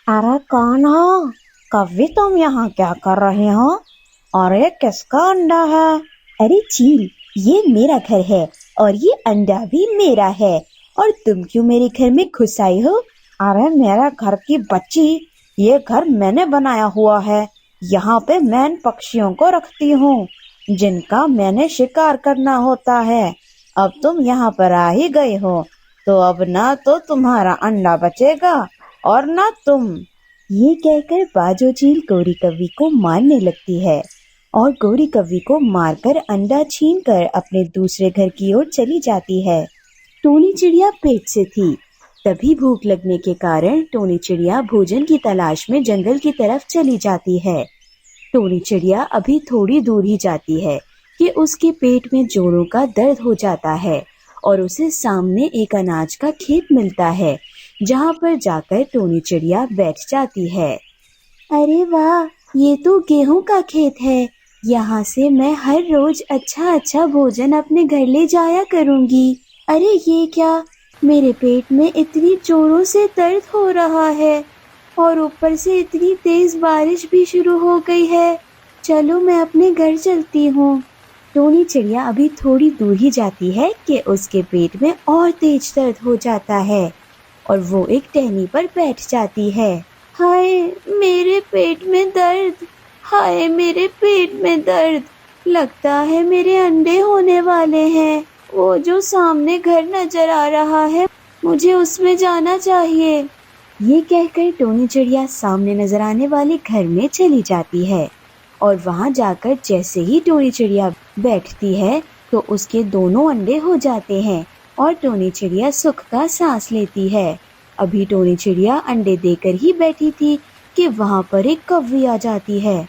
अरे कौन हो? कभी तुम यहाँ क्या कर रहे हो? और ये किसका अंडा है? अरे चील, ये मेरा घर है और ये अंडा भी मेरा है। और तुम क्यों मेरे घर में घुस आई हो? अरे मेरे घर की बच्ची, ये घर मैंने बनाया हुआ है। यहाँ पे मैं इन पक्षियों को रखती हूँ जिनका मैंने शिकार करना होता है। अब तुम यहाँ पर आ ही गए हो तो अब ना तो तुम्हारा अंडा बचेगा और ना तुम। ये कहकर बाजो चील गौरी कव्वी को मारने लगती है और गौरी कव्वी को मारकर अंडा छीनकर अपने दूसरे घर की ओर चली जाती है। टोनी चिड़िया पेट से थी, तभी भूख लगने के कारण टोनी चिड़िया भोजन की तलाश में जंगल की तरफ चली जाती है। टोनी चिड़िया अभी थोड़ी दूर ही जाती है कि उसके पेट में जोरों का दर्द हो जाता है और उसे सामने एक अनाज का खेत मिलता है, जहाँ पर जाकर टोनी चिड़िया बैठ जाती है। अरे वाह, ये तो गेहूं का खेत है। यहाँ से मैं हर रोज अच्छा भोजन अपने घर ले जाया करूँगी। अरे ये क्या, मेरे पेट में इतनी जोरों से दर्द हो रहा है और ऊपर से इतनी तेज बारिश भी शुरू हो गई है। चलो मैं अपने घर चलती हूँ। टोनी चिड़िया अभी थोड़ी दूर ही जाती है कि उसके पेट में और तेज दर्द हो जाता है और वो एक टहनी पर बैठ जाती है। हाय मेरे पेट में दर्द, हाय मेरे पेट में दर्द, लगता है मेरे अंडे होने वाले हैं। वो जो सामने घर नजर आ रहा है, मुझे उसमें जाना चाहिए। ये कहकर टोनी चिड़िया सामने नजर आने वाले घर में चली जाती है और वहां जाकर जैसे ही टोनी चिड़िया बैठती है तो उसके दोनों अंडे हो जाते हैं और टोनी चिड़िया सुख का सांस लेती है। अभी टोनी चिड़िया अंडे देकर ही बैठी थी कि वहां पर एक कौवी आ जाती है।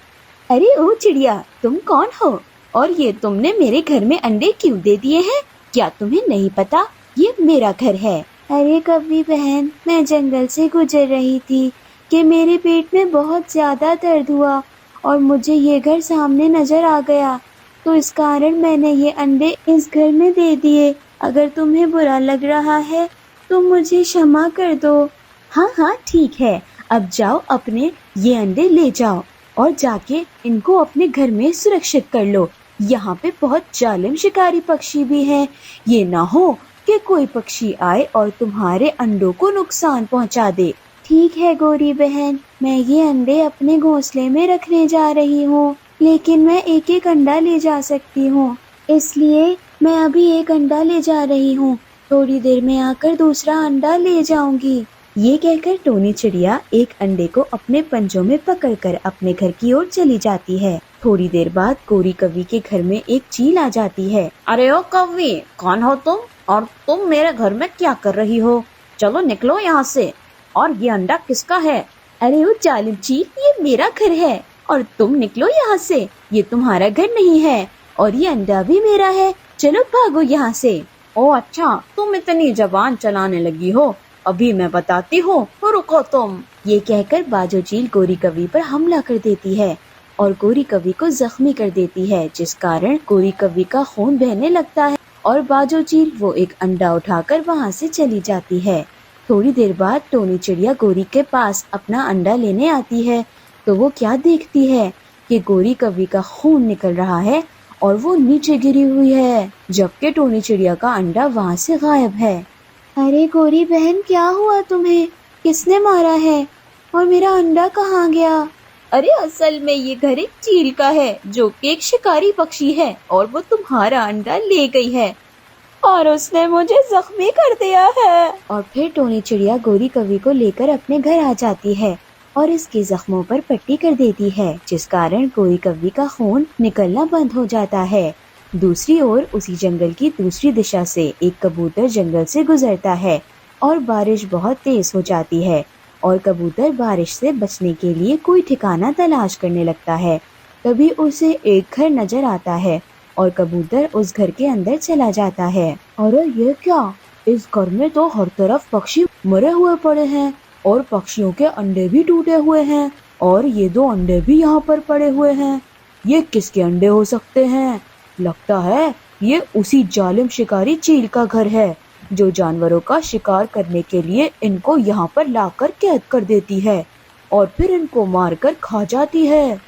अरे ओ चिड़िया, तुम कौन हो और ये तुमने मेरे घर में अंडे क्यों दे दिए हैं? क्या तुम्हें नहीं पता ये मेरा घर है? अरे कौवी बहन, मैं जंगल से गुजर रही थी कि मेरे पेट में बहुत ज्यादा दर्द हुआ और मुझे ये घर सामने नजर आ गया, तो इस कारण मैंने ये अंडे इस घर में दे दिए। अगर तुम्हें बुरा लग रहा है तो मुझे क्षमा कर दो। हाँ ठीक है, अब जाओ अपने ये अंडे ले जाओ और जाके इनको अपने घर में सुरक्षित कर लो। यहाँ पे बहुत जालिम शिकारी पक्षी भी हैं, ये ना हो कि कोई पक्षी आए और तुम्हारे अंडों को नुकसान पहुँचा दे। ठीक है गौरी बहन, मैं ये अंडे अपने घोंसले में रखने जा रही हूँ, लेकिन मैं एक एक अंडा ले जा सकती हूँ, इसलिए मैं अभी एक अंडा ले जा रही हूँ। थोड़ी देर में आकर दूसरा अंडा ले जाऊंगी। ये कहकर टोनी चिड़िया एक अंडे को अपने पंजों में पकड़कर अपने घर की ओर चली जाती है। थोड़ी देर बाद गौरी कव्वी के घर में एक चील आ जाती है। अरे ओ कौवी, कौन हो तुम और तुम मेरे घर में क्या कर रही हो? चलो निकलो यहाँ से। और ये अंडा किसका है? अरे ओ जालिम चील, ये मेरा घर है और तुम निकलो यहाँ से, ये तुम्हारा घर नहीं है और ये अंडा भी मेरा है। चलो भागो यहाँ से। ओ अच्छा, तुम इतनी जबान चलाने लगी हो, अभी मैं बताती हूँ, रुको तुम। ये कहकर बाजो चील गौरी कव्वी पर हमला कर देती है और गौरी कव्वी को जख्मी कर देती है, जिस कारण गौरी कव्वी का खून बहने लगता है और बाजो चील वो एक अंडा उठाकर वहाँ से चली जाती है। थोड़ी देर बाद टोनी चिड़िया गौरी के पास अपना अंडा लेने आती है तो वो क्या देखती है कि गौरी कव्वी का खून निकल रहा है और वो नीचे गिरी हुई है, जबकि टोनी चिड़िया का अंडा वहाँ से गायब है। अरे गौरी बहन, क्या हुआ तुम्हें? किसने मारा है और मेरा अंडा कहाँ गया? अरे असल में ये घर एक चील का है जो कि एक शिकारी पक्षी है और वो तुम्हारा अंडा ले गई है और उसने मुझे जख्मी कर दिया है। और फिर टोनी चिड़िया गौरी कव्वी को लेकर अपने घर आ जाती है और इसके जख्मों पर पट्टी कर देती है, जिस कारण गौरी कव्वी का खून निकलना बंद हो जाता है। दूसरी ओर उसी जंगल की दूसरी दिशा से एक कबूतर जंगल से गुजरता है और बारिश बहुत तेज हो जाती है और कबूतर बारिश से बचने के लिए कोई ठिकाना तलाश करने लगता है। तभी उसे एक घर नजर आता है और कबूतर उस घर के अंदर चला जाता है। अरे ये क्या, इस घर में तो हर तरफ पक्षी मरे हुए पड़े हैं और पक्षियों के अंडे भी टूटे हुए हैं और ये दो अंडे भी यहाँ पर पड़े हुए हैं। ये किसके अंडे हो सकते हैं? लगता है ये उसी जालिम शिकारी चील का घर है जो जानवरों का शिकार करने के लिए इनको यहाँ पर लाकर कैद कर देती है। और फिर इनको मार कर खा जाती है।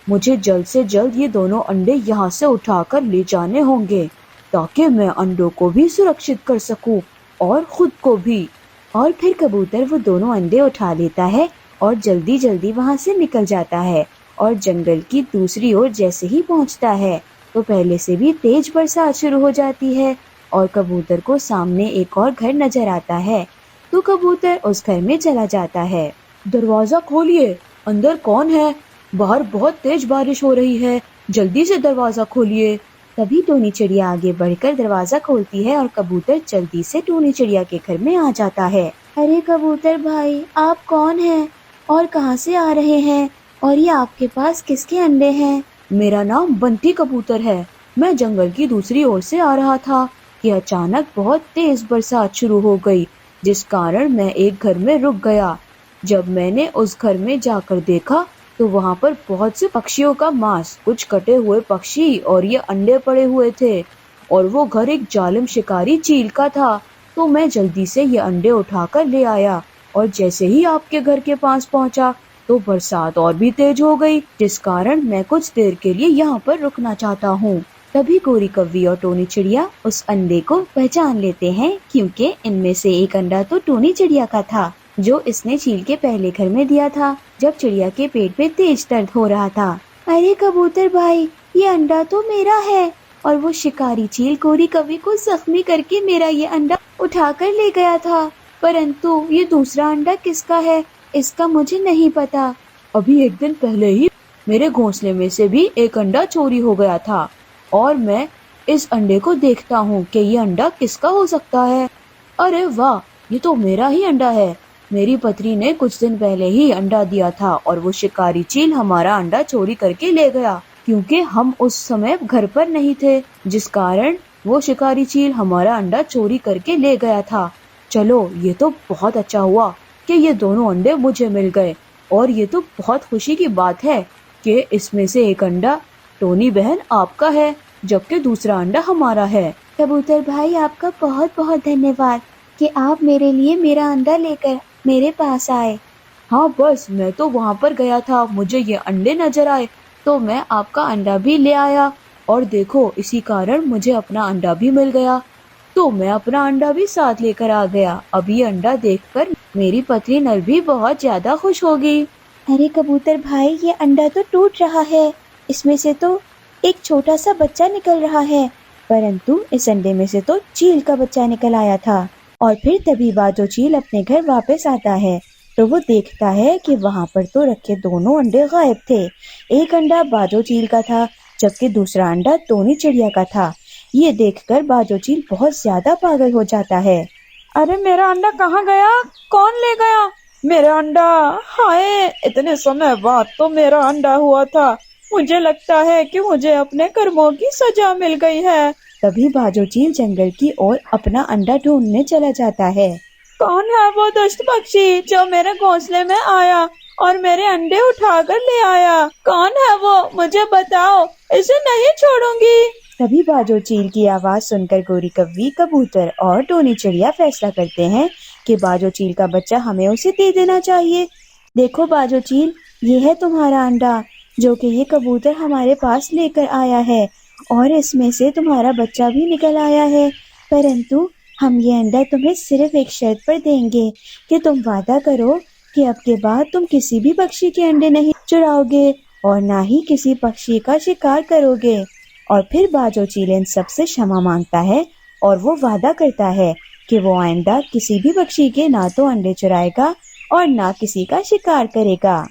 मुझे जल्द से जल्द ये दोनों अंडे यहाँ से उठाकर ले जाने होंगे ताकि मैं अंडों को भी सुरक्षित कर सकूं और खुद को भी। और फिर कबूतर वो दोनों अंडे उठा लेता है और जल्दी जल्दी वहाँ से निकल जाता है। और जंगल की दूसरी ओर जैसे ही पहुँचता है तो पहले से भी तेज बरसात शुरू हो जाती है और कबूतर को सामने एक और घर नजर आता है। तो कबूतर उस घर में चला जाता है। दरवाजा खोलिए, अंदर कौन है? बाहर बहुत तेज बारिश हो रही है, जल्दी से दरवाजा खोलिए। तभी टूनी चिड़िया आगे बढ़कर दरवाजा खोलती है और कबूतर जल्दी से टूनी चिड़िया के घर में आ जाता है। अरे कबूतर भाई, आप कौन हैं और कहाँ से आ रहे हैं और ये आपके पास किसके अंडे हैं? मेरा नाम बंटी कबूतर है। मैं जंगल की दूसरी ओर से आ रहा था कि अचानक बहुत तेज बरसात शुरू हो गई, जिस कारण मैं एक घर में रुक गया। जब मैंने उस घर में जाकर देखा तो वहाँ पर बहुत से पक्षियों का मांस, कुछ कटे हुए पक्षी और ये अंडे पड़े हुए थे, और वो घर एक जालिम शिकारी चील का था। तो मैं जल्दी से ये अंडे उठाकर ले आया और जैसे ही आपके घर के पास पहुँचा तो बरसात और भी तेज हो गई, जिस कारण मैं कुछ देर के लिए यहाँ पर रुकना चाहता हूँ। तभी गोरी कव्वी और टोनी चिड़िया उस अंडे को पहचान लेते हैं, क्योंकि इनमें से एक अंडा तो टोनी चिड़िया का था जो इसने चील के पहले घर में दिया था जब चिड़िया के पेट में तेज दर्द हो रहा था। अरे कबूतर भाई, ये अंडा तो मेरा है। और वो शिकारी चील गोरी कव्वी को जख्मी करके मेरा ये अंडा उठाकर ले गया था, परंतु ये दूसरा अंडा किसका है इसका मुझे नहीं पता। अभी एक दिन पहले ही मेरे घोंसले में से भी एक अंडा चोरी हो गया था और मैं इस अंडे को देखता हूँ कि ये अंडा किसका हो सकता है। अरे वाह, ये तो मेरा ही अंडा है। मेरी पत्नी ने कुछ दिन पहले ही अंडा दिया था और वो शिकारी चील हमारा अंडा चोरी करके ले गया, क्योंकि हम उस समय घर पर नहीं थे, जिस कारण वो शिकारी चील हमारा अंडा चोरी करके ले गया था। चलो, ये तो बहुत अच्छा हुआ कि ये दोनों अंडे मुझे मिल गए, और ये तो बहुत खुशी की बात है कि इसमें से एक अंडा टोनी बहन आपका है, जबकि दूसरा अंडा हमारा है। कबूतर भाई, आपका बहुत बहुत धन्यवाद कि आप मेरे लिए मेरा अंडा लेकर मेरे पास आए। हाँ, बस मैं तो वहाँ पर गया था, मुझे ये अंडे नजर आए तो मैं आपका अंडा भी ले आया, और देखो इसी कारण मुझे अपना अंडा भी मिल गया, तो मैं अपना अंडा भी साथ लेकर आ गया। अब ये अंडा देखकर मेरी पत्नी नर भी बहुत ज्यादा खुश होगी। अरे कबूतर भाई, ये अंडा तो टूट रहा है, इसमें से तो एक छोटा सा बच्चा निकल रहा है, परंतु इस अंडे में से तो चील का बच्चा निकल आया था। और फिर तभी बाजो चील अपने घर वापस आता है तो वो देखता है कि वहाँ पर तो रखे दोनों अंडे गायब थे। एक अंडा बाजो चील का था जबकि दूसरा अंडा टोनी चिड़िया का था। ये देखकर बाजो चील बहुत ज्यादा पागल हो जाता है। अरे मेरा अंडा कहाँ गया? कौन ले गया मेरा अंडा? हाय, इतने समय बाद तो मेरा अंडा हुआ था। मुझे लगता है कि मुझे अपने कर्मों की सजा मिल गई है। तभी बाजो चील जंगल की ओर अपना अंडा ढूंढने चला जाता है। कौन है वो दुष्ट पक्षी जो मेरे घोंसले में आया और मेरे अंडे उठाकर ले आया? कौन है वो? मुझे बताओ, इसे नहीं छोड़ूंगी। तभी बाजो चील की आवाज सुनकर गोरी कव्वी, कबूतर और टोनी चिड़िया फैसला करते हैं कि बाजो चील का बच्चा हमें उसे दे देना चाहिए। देखो बाजो चील, ये है तुम्हारा अंडा जो कि ये कबूतर हमारे पास लेकर आया है, और इसमें से तुम्हारा बच्चा भी निकल आया है, परंतु हम ये अंडा तुम्हें सिर्फ एक शर्त पर देंगे कि तुम वादा करो कि अब के बाद तुम किसी भी पक्षी के अंडे नहीं चुराओगे और ना ही किसी पक्षी का शिकार करोगे। और फिर बाजो चील इन सबसे क्षमा मांगता है और वो वादा करता है कि वो आइंदा किसी भी पक्षी के ना तो अंडे चुराएगा और ना किसी का शिकार करेगा।